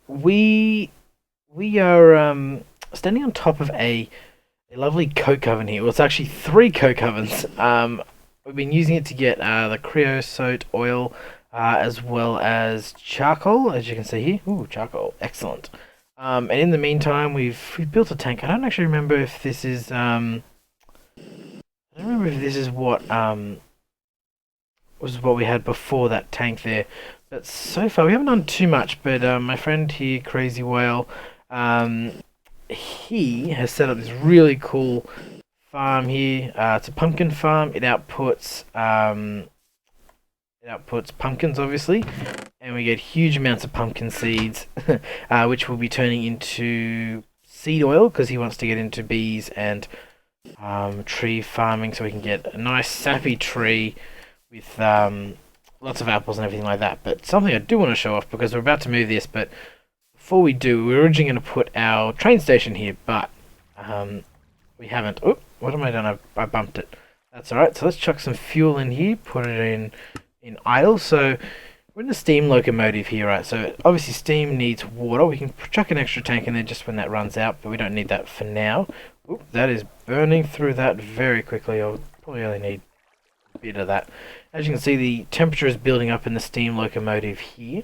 We we are standing on top of a lovely coke oven here. Well, it's actually three coke ovens. We've been using it to get the creosote oil as well as charcoal, as you can see here. Ooh, charcoal, excellent. And in the meantime, we've built a tank. I don't actually remember if this is I don't remember if this is what was what we had before that tank there. But so far we haven't done too much. But my friend here, Crazy Whale, um, he has set up this really cool farm here. It's a pumpkin farm. It outputs pumpkins, obviously, and we get huge amounts of pumpkin seeds, which will be turning into seed oil because he wants to get into bees and tree farming, so we can get a nice sappy tree with lots of apples and everything like that. But something I do want to show off because we're about to move this, but before we do, we were originally going to put our train station here, but we haven't. Oh, what am I done? I bumped it. That's alright. So let's chuck some fuel in here, put it in idle. So we're in the steam locomotive here, right? So obviously steam needs water. We can chuck an extra tank in there just when that runs out, but we don't need that for now. Oop, that is burning through that very quickly. I'll probably only need a bit of that. As you can see, the temperature is building up in the steam locomotive here.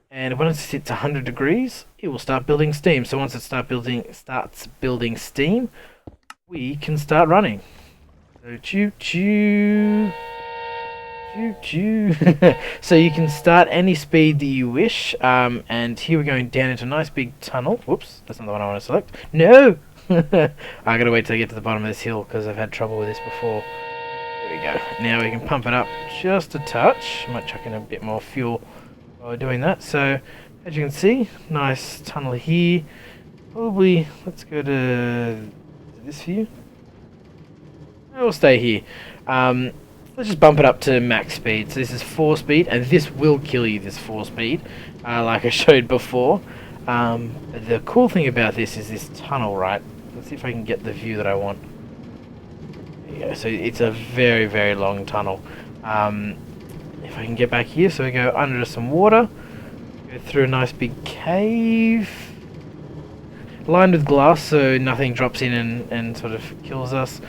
And when it hits 100 degrees, it will start building steam. So once it starts building steam, we can start running. So choo choo. Choo choo. So you can start any speed that you wish. And here we're going down into a nice big tunnel. Whoops, that's not the one I want to select. No! I gotta wait till I get to the bottom of this hill because I've had trouble with this before. There we go. Now we can pump it up just a touch. I might chuck in a bit more fuel while we're doing that. So as you can see, nice tunnel here. Probably let's go to this view. We'll stay here. Let's just bump it up to max speed. So this is 4 speed, and this will kill you, this 4 speed, like I showed before. But the cool thing about this is this tunnel, right? Let's see if I can get the view that I want. There you go. So it's a very, very long tunnel. If I can get back here, so we go under some water, go through a nice big cave, lined with glass so nothing drops in and sort of kills us.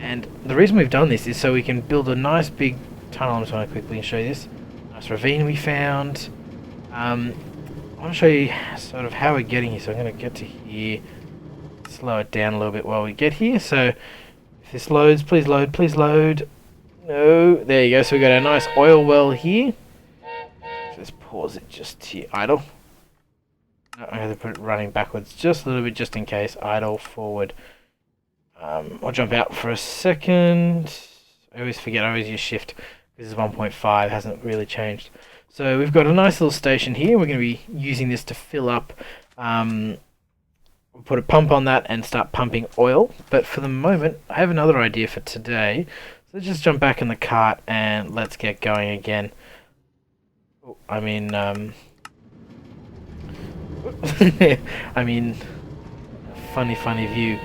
And the reason we've done this is so we can build a nice big tunnel. I'm just going to quickly show you this. Nice ravine we found. I want to show you sort of how we're getting here. So I'm going to get to here, slow it down a little bit while we get here. So if this loads, please load, please load. No, there you go. So we got a nice oil well here. Let's pause it just here, idle. No, I have to put it running backwards just a little bit, just in case. Idle, forward. I'll jump out for a second. I always forget, I always use shift. This is 1.5, hasn't really changed. So we've got a nice little station here. We're going to be using this to fill up. We'll put a pump on that and start pumping oil. But for the moment, I have another idea for today. So let's just jump back in the cart and let's get going again. Oh, I mean, funny view.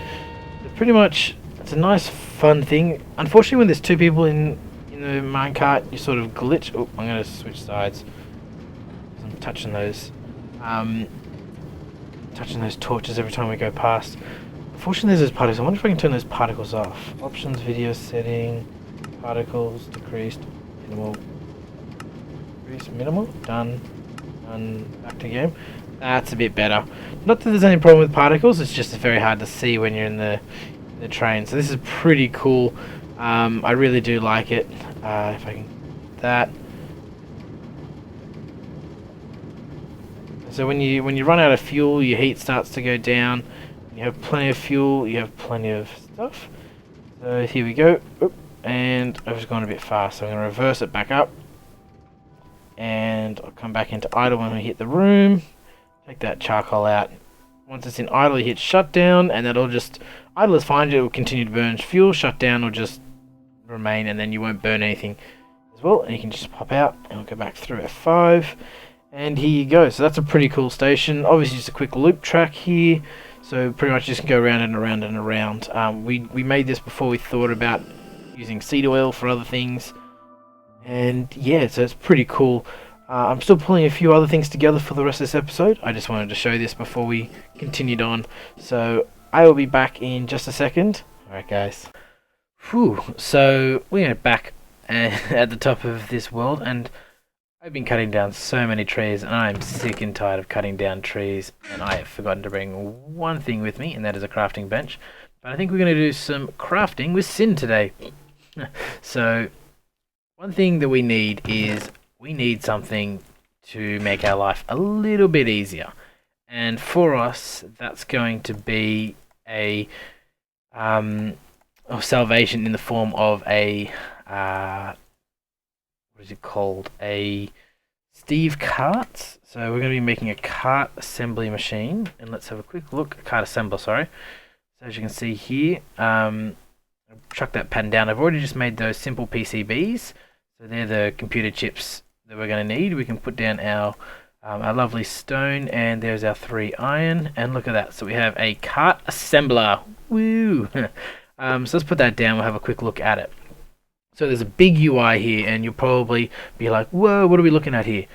Pretty much, it's a nice fun thing. Unfortunately, when there's two people in the minecart, you sort of glitch. Oh, I'm going to switch sides. I'm touching those torches every time we go past. Unfortunately, there's those particles. I wonder if I can turn those particles off. Options, video setting, particles, decreased, minimal. Decreased, minimal, done, back to game. That's a bit better. Not that there's any problem with particles, it's just very hard to see when you're in the train. So this is pretty cool. I really do like it. If I can get that. So when you run out of fuel, your heat starts to go down. You have plenty of fuel, you have plenty of stuff. So here we go. Oop, and I've just gone a bit fast, so I'm going to reverse it back up. And I'll come back into idle when we hit the room. Take that charcoal out. Once it's in idle, you hit shutdown, and that'll just... Idle is fine, it will continue to burn fuel. Shutdown will just remain, and then you won't burn anything as well. And you can just pop out, and we'll go back through F5. And here you go. So that's a pretty cool station. Obviously, just a quick loop track here. So pretty much just go around and around and around. We made this before we thought about using seed oil for other things. And yeah, so it's pretty cool. I'm still pulling a few other things together for the rest of this episode. I just wanted to show this before we continued on. So I will be back in just a second. Alright guys. Whew, so we are back at the top of this world, and I've been cutting down so many trees, and I'm sick and tired of cutting down trees, and I have forgotten to bring one thing with me, and that is a crafting bench. But I think we're going to do some crafting with Sin today. So one thing that we need is we need something to make our life a little bit easier. And for us, that's going to be a of salvation in the form of a what is it called? A Steve cart. So we're going to be making a cart assembly machine, and let's have a quick look. A cart assembler, sorry. So as you can see here, I'll chuck that pattern down. I've already just made those simple PCBs. So they're the computer chips that we're going to need. We can put down our lovely stone, and there's our 3 iron, and look at that. So we have a cart assembler. Woo! So let's put that down. We'll have a quick look at it. So there's a big UI here, and you'll probably be like, whoa, what are we looking at here?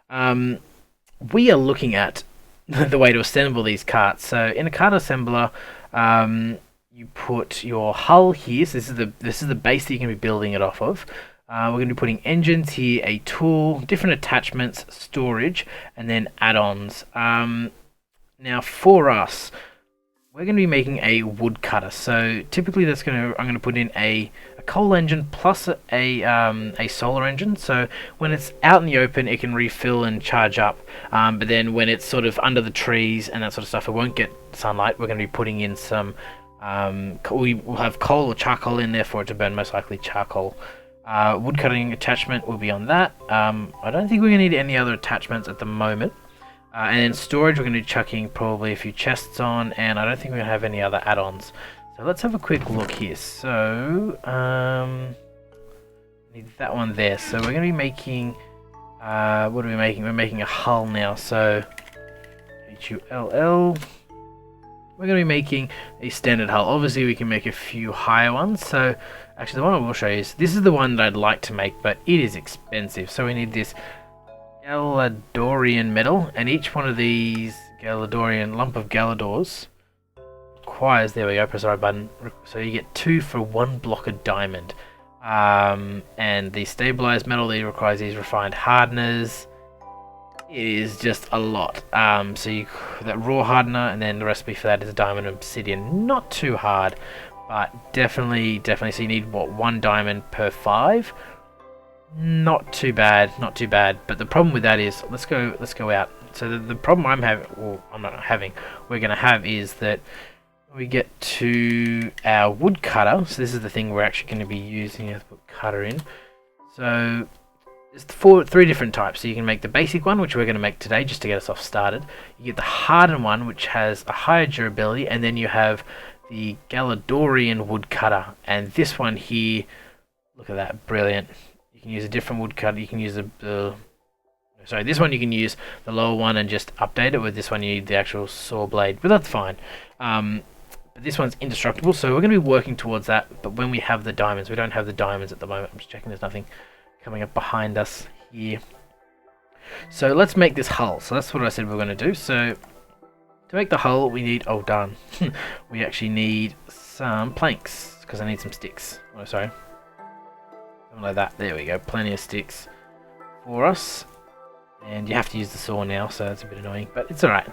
We are looking at the way to assemble these carts. So in a cart assembler, you put your hull here. So this is the base that you're going to be building it off of. We're going to be putting engines here, a tool, different attachments, storage, and then add-ons. Now for us, we're going to be making a woodcutter. So typically I'm going to put in a coal engine plus a solar engine. So when it's out in the open, it can refill and charge up. But then when it's sort of under the trees and that sort of stuff, it won't get sunlight. We're going to be putting in some. We will have coal or charcoal in there for it to burn, most likely charcoal. Wood cutting attachment will be on that. I don't think we're going to need any other attachments at the moment. And then storage, we're going to be chucking probably a few chests on, and I don't think we're going to have any other add-ons. So let's have a quick look here. So, need that one there. So we're going to be making, what are we making? We're making a hull now. So, HULL. We're going to be making a standard hull. Obviously, we can make a few higher ones. So, actually, the one I will show you is, this is the one that I'd like to make, but it is expensive. So we need this Galadorian metal, and each one of these lump of Galadors requires, there we go, press the right button, so you get 2 for 1 block of diamond. And the stabilized metal, that requires these refined hardeners. It is just a lot. So that raw hardener, and then the recipe for that is a diamond and obsidian. Not too hard, but definitely, so you need, what, 1 diamond per 5? Not too bad, not too bad. But the problem with that is, let's go out. So the problem I'm having, or I'm not having, we're going to have is that we get to our wood cutter. So this is the thing we're actually going to be using. You have to put cutter in. So there's 3 different types. So you can make the basic one, which we're going to make today just to get us off started. You get the hardened one, which has a higher durability, and then you have the Galadorian wood cutter. And this one here, look at that, brilliant. You can use a different wood cutter. You can use this one you can use the lower one and just update it. With this one you need the actual saw blade, but that's fine. But this one's indestructible, so we're going to be working towards that. But when we have the diamonds, we don't have the diamonds at the moment. I'm just checking there's nothing coming up behind us here. So let's make this hull. So that's what I said we we're going to do. So to make the hull, we need, oh darn, we actually need some planks, because I need some sticks. Oh, sorry. Something like that. There we go. Plenty of sticks for us. And you have to use the saw now, so that's a bit annoying, but it's alright.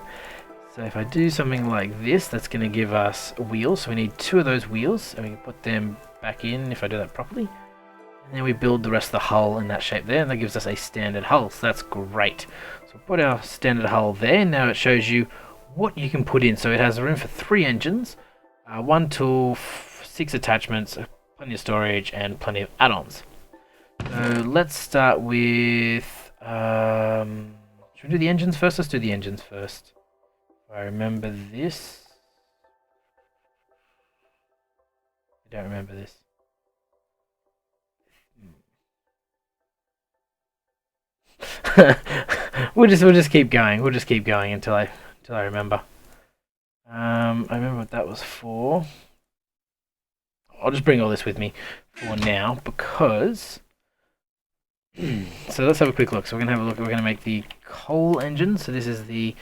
So if I do something like this, that's going to give us wheels. So we need 2 of those wheels, and we can put them back in if I do that properly. And then we build the rest of the hull in that shape there, and that gives us a standard hull. So that's great. So we'll put our standard hull there. Now it shows you what you can put in. So it has room for 3 engines, 1 tool, 6 attachments, plenty of storage, and plenty of add-ons. So let's start with, should we do the engines first? Let's do the engines first. If I remember this. I don't remember this. We'll just keep going. We'll just keep going until I remember. I remember what that was for. I'll just bring all this with me for now, because So let's have a quick look. So we're going to have a look. We're going to make the coal engine. So this is the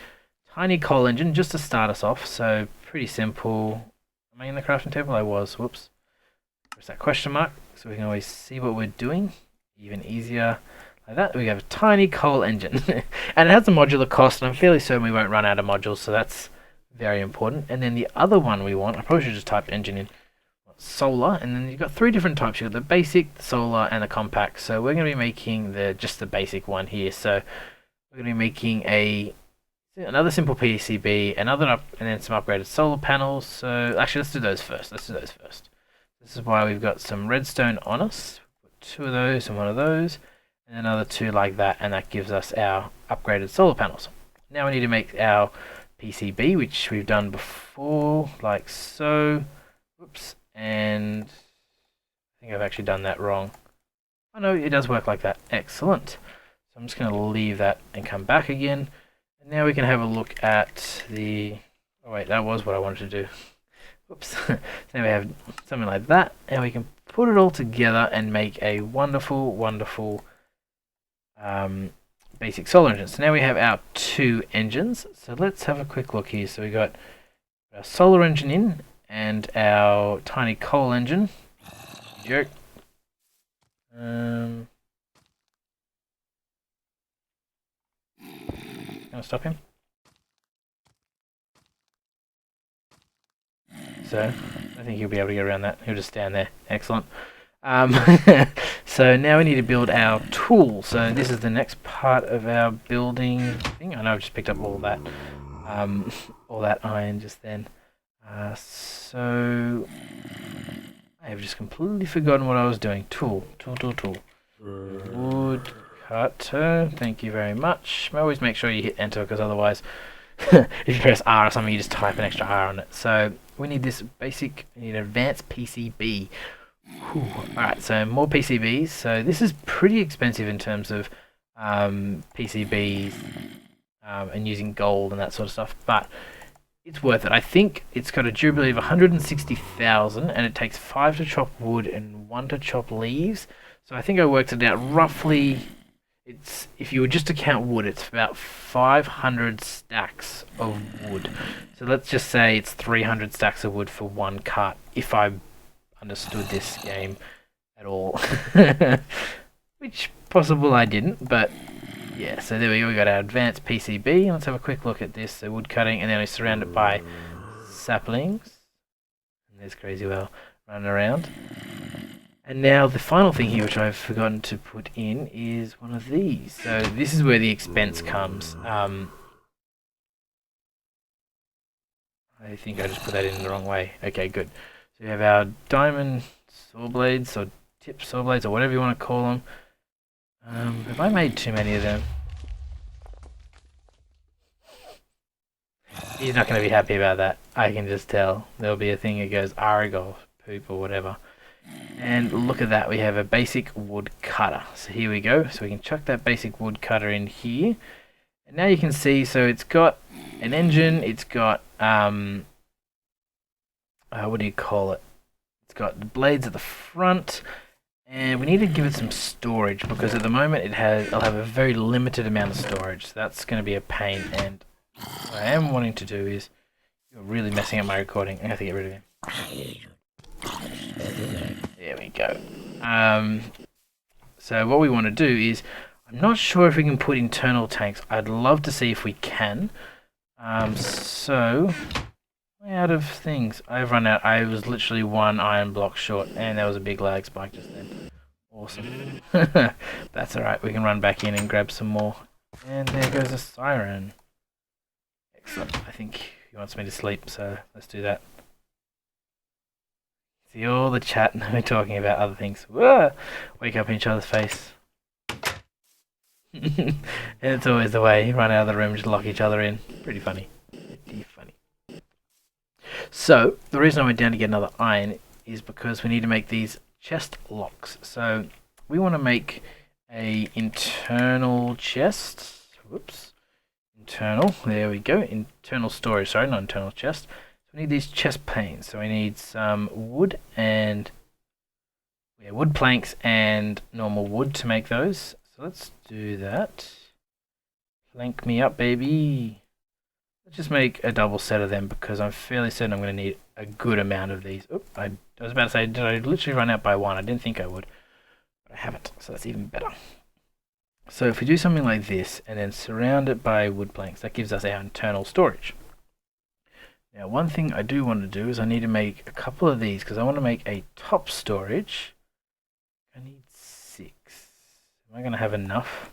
tiny coal engine just to start us off. So pretty simple. Am I in the crafting table? I was. Whoops. There's that question mark. So we can always see what we're doing. Even easier like that. We have a tiny coal engine. And it has a modular cost. And I'm fairly certain we won't run out of modules. So that's very important. And then the other one we want, I probably should just type engine in. Solar, and then you've got three different types. You've got the basic, the solar, and the compact. So we're going to be making just the basic one here. So we're going to be making another simple PCB, and then some upgraded solar panels. So actually, let's do those first. This is why we've got some redstone on us. Put two of those and one of those, and another two like that, and that gives us our upgraded solar panels. Now we need to make our PCB, which we've done before, like so. Whoops. And I think I've actually done that wrong. Oh no, it does work like that. Excellent. So I'm just going to leave that and come back again. And now we can have a look at the... Oh wait, that was what I wanted to do. Whoops. So now we have something like that. And we can put it all together and make a wonderful, wonderful basic solar engine. So now we have our two engines. So let's have a quick look here. So we got our solar engine in, and our tiny coal engine. Jerk. Gonna stop him. So I think he'll be able to get around that. He'll just stand there. Excellent. So now we need to build our tool. So this is the next part of our building thing. I know I've just picked up all that iron just then. So I have just completely forgotten what I was doing. Tool. Wood cutter. Thank you very much. Always make sure you hit enter, because otherwise, if you press R or something, you just type an extra R on it. So we need this basic. We need advanced PCB. Alright, so more PCBs. So this is pretty expensive in terms of PCBs and using gold and that sort of stuff, but it's worth it. I think it's got a durability of 160,000, and it takes 5 to chop wood and 1 to chop leaves. So I think I worked it out roughly. It's, if you were just to count wood, it's about 500 stacks of wood. So let's just say it's 300 stacks of wood for one cart, if I understood this game at all. Which possible I didn't, but yeah, so there we go. We got our advanced PCB. Let's have a quick look at this. So wood cutting, and then we're surrounded by saplings. And there's Crazy Well running around. And now the final thing here, which I've forgotten to put in, is one of these. So this is where the expense comes. I think I just put that in the wrong way. Okay, good. So we have our diamond saw blades, or tip saw blades, or whatever you want to call them. Have I made too many of them? He's not going to be happy about that. I can just tell. There'll be a thing that goes Aragol, poop or whatever. And look at that, we have a basic wood cutter. So here we go. So we can chuck that basic wood cutter in here. And now you can see, so it's got an engine, it's got, what do you call it? It's got the blades at the front. And we need to give it some storage, because at the moment it'll have a very limited amount of storage. So that's going to be a pain. And what I am wanting to do is, you're really messing up my recording. I have to get rid of him. There we go. So what we want to do is, I'm not sure if we can put internal tanks. I'd love to see if we can. So out of things. I've run out. I was literally one iron block short, and there was a big lag spike just then. Awesome. That's alright, we can run back in and grab some more. And there goes a siren. Excellent. I think he wants me to sleep, so let's do that. See all the chat, and we're talking about other things. Whoa! Wake up in each other's face. And it's always the way. Run out of the room, just lock each other in. Pretty funny. Pretty funny. So, the reason I went down to get another iron is because we need to make these chest locks. So, we want to make a internal chest. Whoops. Internal. There we go. Internal storage. Sorry, not internal chest. So, we need these chest panes. So, we need some wood and wood planks and normal wood to make those. So let's do that. Plank me up, baby. Let's just make a double set of them because I'm fairly certain I'm going to need a good amount of these. Oop, I was about to say, did I literally run out by one? I didn't think I would, but I haven't, so that's even better. So if we do something like this and then surround it by wood planks, that gives us our internal storage. Now, one thing I do want to do is I need to make a couple of these because I want to make a top storage. I need 6. Am I going to have enough?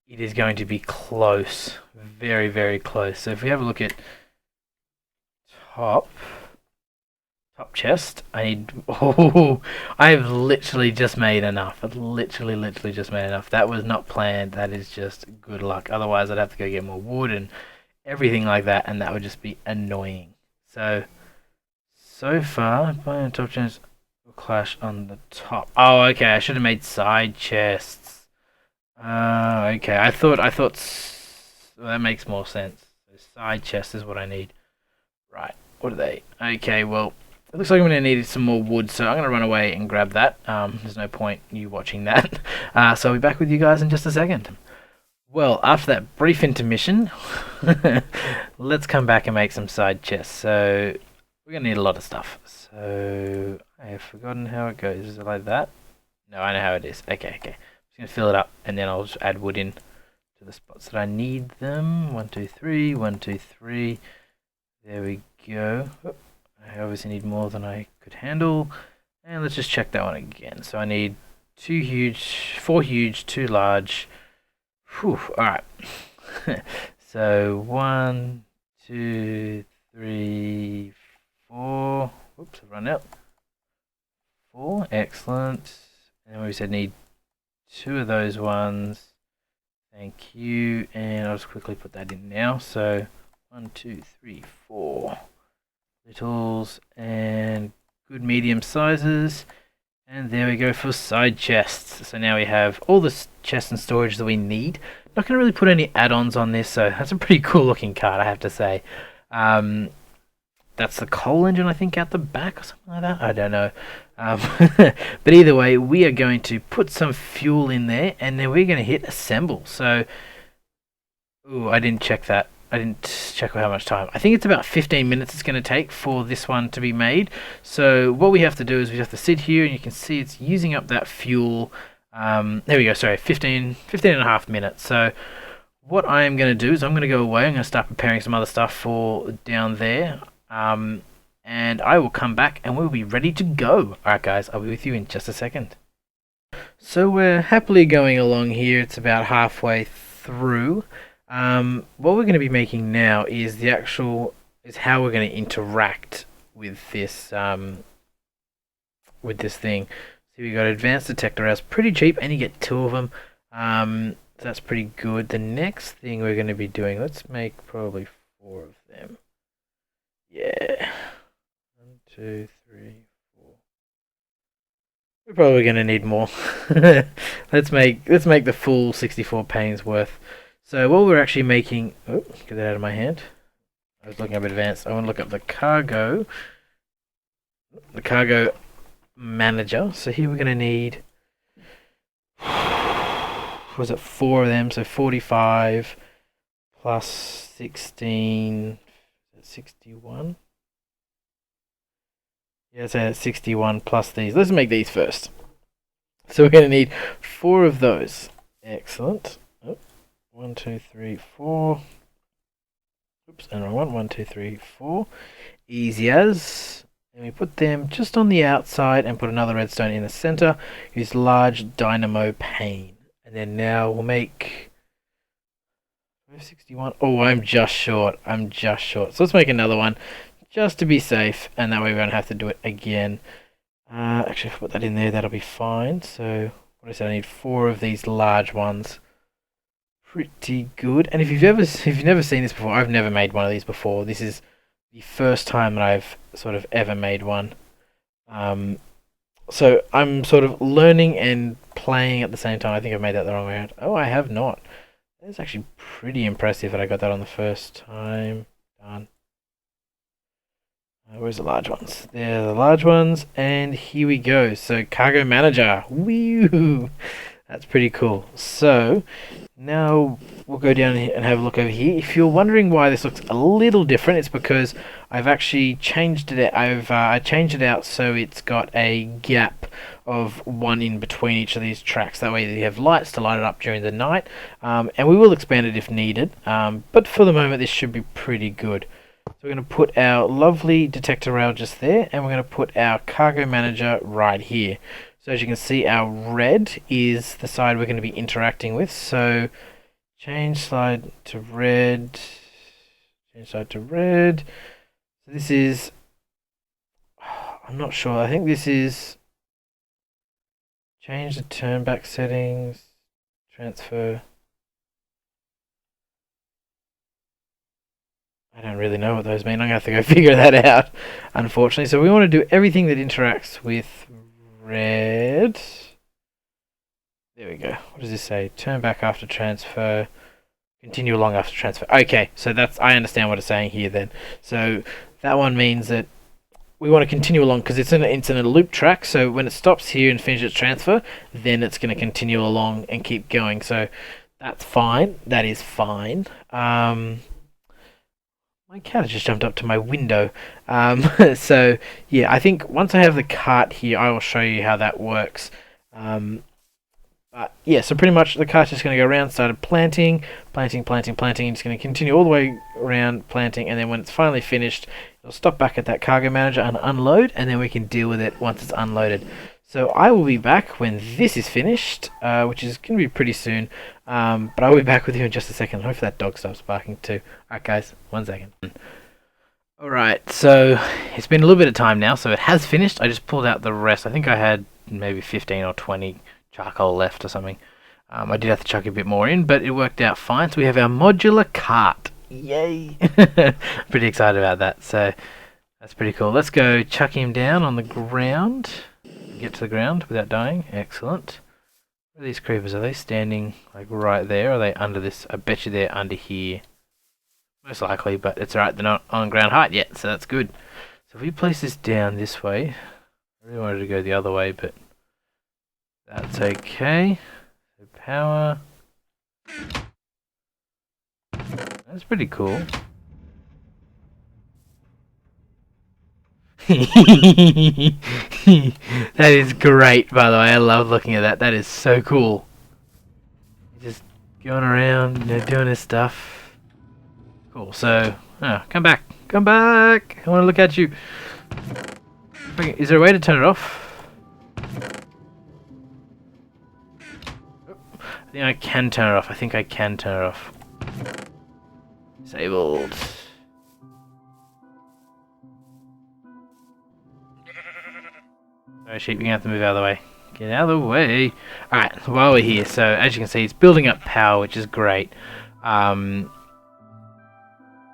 It is going to be close. Very, very close. So if we have a look at top chest, I need... Oh, I've literally just made enough. I've literally just made enough. That was not planned. That is just good luck. Otherwise, I'd have to go get more wood and everything like that, and that would just be annoying. So far, my top chest will clash on the top. Oh, okay. I should have made side chests. Okay. I thought. Well, that makes more sense. So side chest is what I need. Right. What are they? Okay. Well, it looks like I'm going to need some more wood, so I'm going to run away and grab that. There's no point you watching that. So I'll be back with you guys in just a second. Well, after that brief intermission, let's come back and make some side chests. So we're going to need a lot of stuff. So I have forgotten how it goes. Is it like that? No, I know how it is. Okay. I'm just going to fill it up, and then I'll just add wood in to the spots that I need them. 1, 2, 3, 1, 2, 3. There we go. Oh, I obviously need more than I could handle. And let's just check that one again. So I need 4 huge, 2 large. Whew, alright. So 1, 2, 3, 4. Whoops, I've run out. 4, excellent. And we said need 2 of those ones. Thank you. And I'll just quickly put that in now. So 1, 2, 3, 4 littles and good medium sizes. And there we go for side chests. So now we have all the chests and storage that we need. Not going to really put any add-ons on this, so that's a pretty cool looking card, I have to say. That's the coal engine, I think, out the back or something like that. I don't know. But either way, we are going to put some fuel in there, and then we're going to hit assemble. So, ooh, I didn't check that. I didn't check how much time. I think it's about 15 minutes it's going to take for this one to be made. So what we have to do is we have to sit here, and you can see it's using up that fuel. There we go, sorry, 15 and a half minutes. So what I am going to do is I'm going to go away. I'm going to start preparing some other stuff for down there. And I will come back, and we'll be ready to go. Alright guys, I'll be with you in just a second. So we're happily going along here. It's about halfway through. What we're going to be making now is how we're going to interact with this thing. So we got advanced detector arrays, pretty cheap, and you get 2 of them. So that's pretty good. The next thing we're going to be doing, let's make probably 4 of them. Yeah, 1, 2, 3, 4. We're probably going to need more. let's make the full 64 panes worth. So what we're actually making, oh, get that out of my hand. I was looking up advanced. I want to look up the cargo manager. So here we're going to need, was it 4 of them? So 45 plus 16, 61? Yeah, so 61 plus these. Let's make these first. So we're going to need 4 of those. Excellent. 1, 2, 3, 4. Oops, and wrong one. 1, 2, 3, 4. Easy as. And we put them just on the outside and put another redstone in the center. Use large dynamo pane. And then now we'll make 61. Oh, I'm just short. So let's make another one just to be safe. And that way we won't have to do it again. Actually, if I put that in there, that'll be fine. So what I said, I need 4 of these large ones. Pretty good. And if you've never seen this before, I've never made one of these before. This is the first time that I've sort of ever made one. So I'm sort of learning and playing at the same time. I think I've made that the wrong way around. Oh, I have not. That's actually pretty impressive that I got that on the first time. Done. Where's the large ones? There are the large ones, and here we go. So cargo manager. Woo! That's pretty cool. So now we'll go down and have a look over here. If you're wondering why this looks a little different, it's because I've actually changed it. I changed it out so it's got a gap of one in between each of these tracks. That way you have lights to light it up during the night, and we will expand it if needed. But for the moment, this should be pretty good. So we're going to put our lovely detector rail just there, and we're going to put our cargo manager right here. So as you can see, our red is the side we're going to be interacting with. So change slide to red. Change slide to red. So this is, I'm not sure. I think this is change the turn back settings. Transfer. I don't really know what those mean. I'm going to have to go figure that out, unfortunately. So we want to do everything that interacts with red. There we go. What does this say? Turn back after transfer. Continue along after transfer. Okay, so that's, I understand what it's saying here then. So that one means that we want to continue along because it's in a loop track. So when it stops here and finishes transfer, then it's going to continue along and keep going. So that's fine. That is fine. My cat has just jumped up to my window. So yeah, I think once I have the cart here, I will show you how that works. But yeah, so pretty much the cart's just going to go around, started planting, and it's going to continue all the way around planting, and then when it's finally finished, it'll stop back at that cargo manager and unload, and then we can deal with it once it's unloaded. So I will be back when this is finished, which is going to be pretty soon. But I'll be back with you in just a second. Hopefully that dog stops barking too. Alright guys, 1 second. Alright, so it's been a little bit of time now, so it has finished. I just pulled out the rest. I think I had maybe 15 or 20 charcoal left or something. I did have to chuck a bit more in, but it worked out fine. So we have our modular cart. Yay! Pretty excited about that. So that's pretty cool. Let's go chuck him down on the ground. Get to the ground without dying. Excellent. Where are these creepers? Are they standing like right there? Or are they under this? I bet you they're under here. Most likely, but it's alright. They're not on ground height yet, so that's good. So if we place this down this way, I really wanted to go the other way, but that's okay. So power. That's pretty cool. That is great, by the way. I love looking at that. That is so cool. Just going around, doing his stuff. Cool. So, come back. Come back. I want to look at you. Is there a way to turn it off? I think I can turn it off. I think I can turn it off. Disabled. Sorry, sheep, you're going to have to move out of the way. Get out of the way. Alright, while we're here, so as you can see, it's building up power, which is great.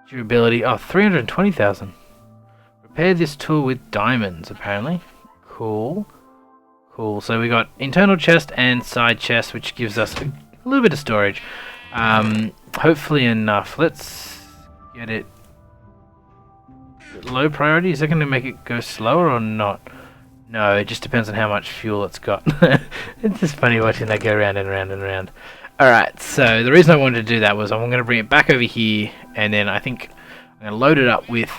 Durability, 320,000. Repair this tool with diamonds, apparently. Cool. Cool, so we got internal chest and side chest, which gives us a little bit of storage. Hopefully enough. Let's get it low priority. Is that going to make it go slower or not? No, it just depends on how much fuel it's got. It's just funny watching that go round and round and round. Alright, so the reason I wanted to do that was I'm going to bring it back over here, and then I think I'm going to load it up with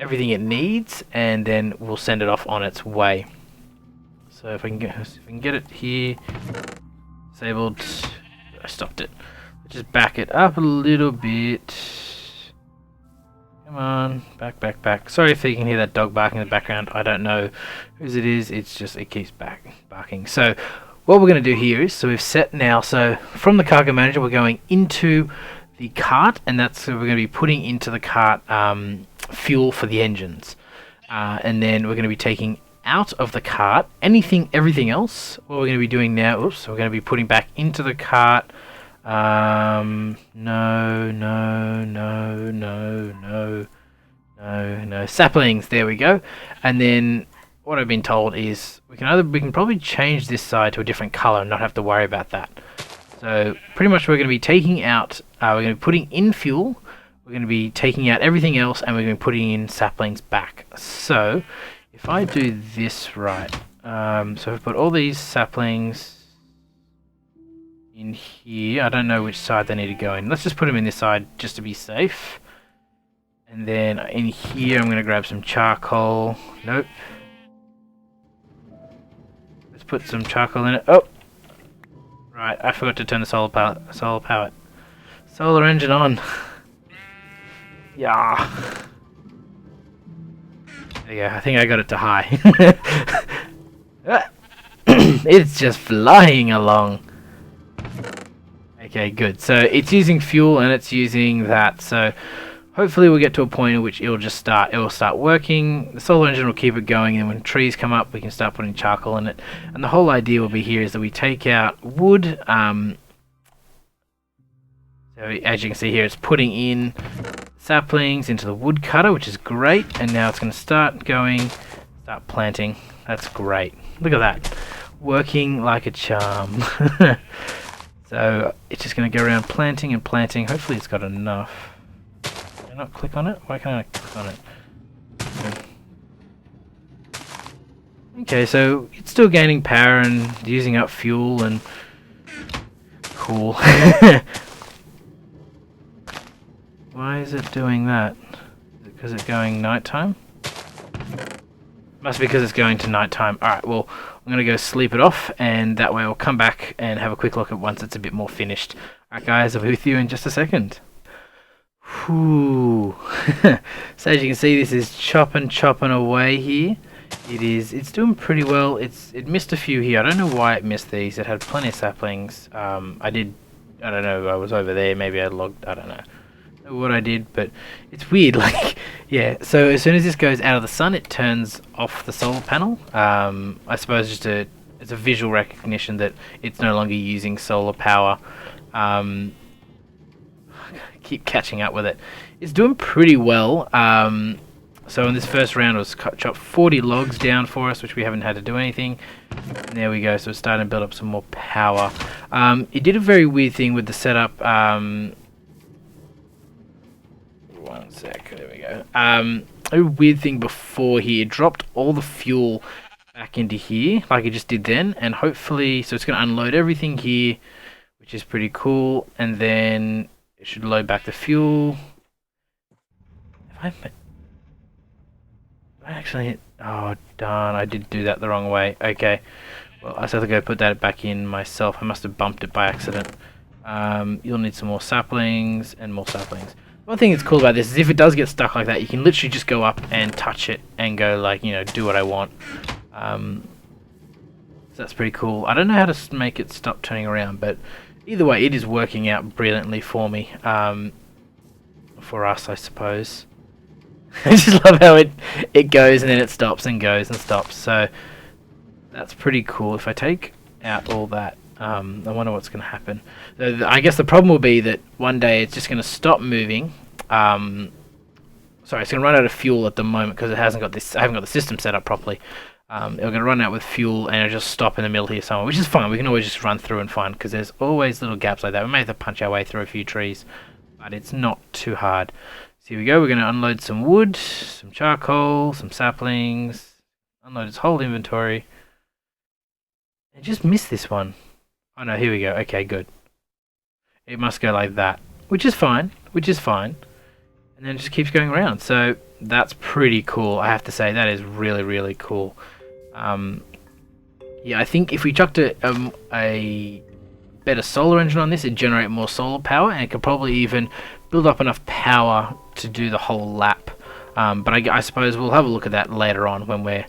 everything it needs, and then we'll send it off on its way. So if I can get it here, disabled, I stopped it. Just back it up a little bit. Come on, back. Sorry if you can hear that dog barking in the background. I don't know whose it is. It's just, it keeps barking. So what we're going to do here is, so we've set now, so from the cargo manager, we're going into the cart, and that's, so we're going to be putting into the cart fuel for the engines. And then we're going to be taking out of the cart everything else. What we're going to be doing now, we're going to be putting back into the cart. No, saplings, there we go. And then what I've been told is we can probably change this side to a different color and not have to worry about that. So pretty much we're going to be taking out, we're going to be putting in fuel, we're going to be taking out everything else, and we're going to be putting in saplings back. So if I do this right, so I've put all these saplings in here. I don't know which side they need to go in. Let's just put them in this side just to be safe. And then in here, I'm going to grab some charcoal. Nope. Let's put some charcoal in it. Oh! Right, I forgot to turn the solar engine on. Yeah. There you go. I think I got it to high. It's just flying along. Okay, good. So it's using fuel and it's using that. So hopefully we'll get to a point in which it will start working. The solar engine will keep it going, and when trees come up, we can start putting charcoal in it. And the whole idea will be here is that we take out wood. So as you can see here, it's putting in saplings into the wood cutter, which is great. And now it's going to start planting. That's great. Look at that. Working like a charm. So it's just going to go around planting and planting. Hopefully it's got enough. Can I not click on it? Why can't I click on it? Okay, so it's still gaining power and using up fuel and... Cool. Why is it doing that? Is it because it's going nighttime? Must be because it's going to nighttime. Alright, well, I'm going to go sleep it off, and that way I'll come back and have a quick look at once it's a bit more finished. Alright guys, I'll be with you in just a second. Whew. So as you can see, this is chopping away here. It's doing pretty well. It missed a few here. I don't know why it missed these. It had plenty of saplings. I don't know, I was over there, maybe I logged, I don't know what I did, but it's weird, like, yeah, so as soon as this goes out of the sun, it turns off the solar panel. I suppose it's a visual recognition that it's no longer using solar power. Keep catching up with it. It's doing pretty well. So in this first round, it was chopped 40 logs down for us, which we haven't had to do anything. And there we go, so it's starting to build up some more power. It did a very weird thing with the setup. One sec, there we go. A weird thing before here, it dropped all the fuel back into here, like it just did then, and hopefully, so it's going to unload everything here, which is pretty cool, and then it should load back the fuel. I actually hit, oh darn, I did do that the wrong way. Okay, well, I just have to go put that back in myself. I must have bumped it by accident. You'll need some more saplings and more saplings. One thing that's cool about this is if it does get stuck like that, you can literally just go up and touch it and go, like, you know, do what I want. So that's pretty cool. I don't know how to make it stop turning around, but either way, it is working out brilliantly for me. For us, I suppose. I just love how it goes and then it stops and goes and stops. So that's pretty cool. If I take out all that, I wonder what's going to happen. I guess the problem will be that one day it's just going to stop moving. Sorry, it's going to run out of fuel at the moment because I haven't got the system set up properly. It's going to run out with fuel and it'll just stop in the middle here somewhere, which is fine. We can always just run through and find, because there's always little gaps like that. We may have to punch our way through a few trees, but it's not too hard. So here we go. We're going to unload some wood, some charcoal, some saplings, unload its whole inventory. I just missed this one. Oh no, here we go. Okay, good. It must go like that, which is fine, and then it just keeps going around. So that's pretty cool, I have to say. That is really, really cool. Yeah, I think if we chucked a better solar engine on this, it'd generate more solar power, and it could probably even build up enough power to do the whole lap. But I suppose we'll have a look at that later on when we're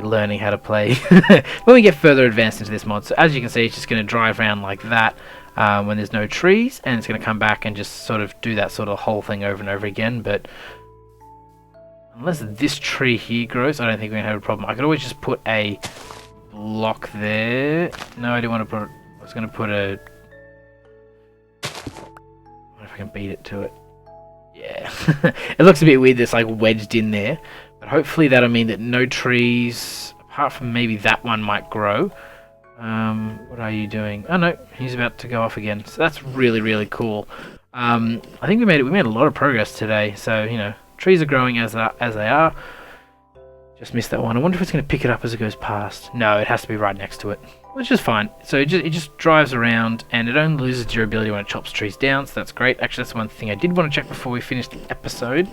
learning how to play when we get further advanced into this mod. So as you can see, it's just going to drive around like that when there's no trees, and it's going to come back and just sort of do that sort of whole thing over and over again. But unless this tree here grows, I don't think we're going to have a problem. I could always just put a block there. No, I didn't want to put, I was going to put a, I wonder if I can beat it to it. Yeah. It looks a bit weird that's like wedged in there, but hopefully that'll mean that no trees, apart from maybe that one, might grow. What are you doing? Oh no, he's about to go off again. So that's really, really cool. I think we made a lot of progress today. So, you know, trees are growing as they are. Just missed that one. I wonder if it's going to pick it up as it goes past. No, it has to be right next to it, which is fine. So it just drives around, and it only loses durability when it chops trees down, so that's great. Actually, that's one thing I did want to check before we finish the episode.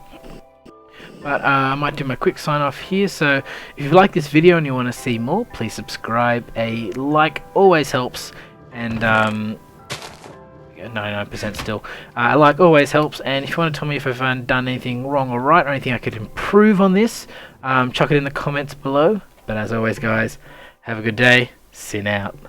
But I might do my quick sign off here. So if you like this video and you want to see more, please subscribe. A like always helps, and 99% still. A like always helps, and if you want to tell me if I've done anything wrong or right, or anything I could improve on this, chuck it in the comments below. But as always, guys, have a good day. Sin out.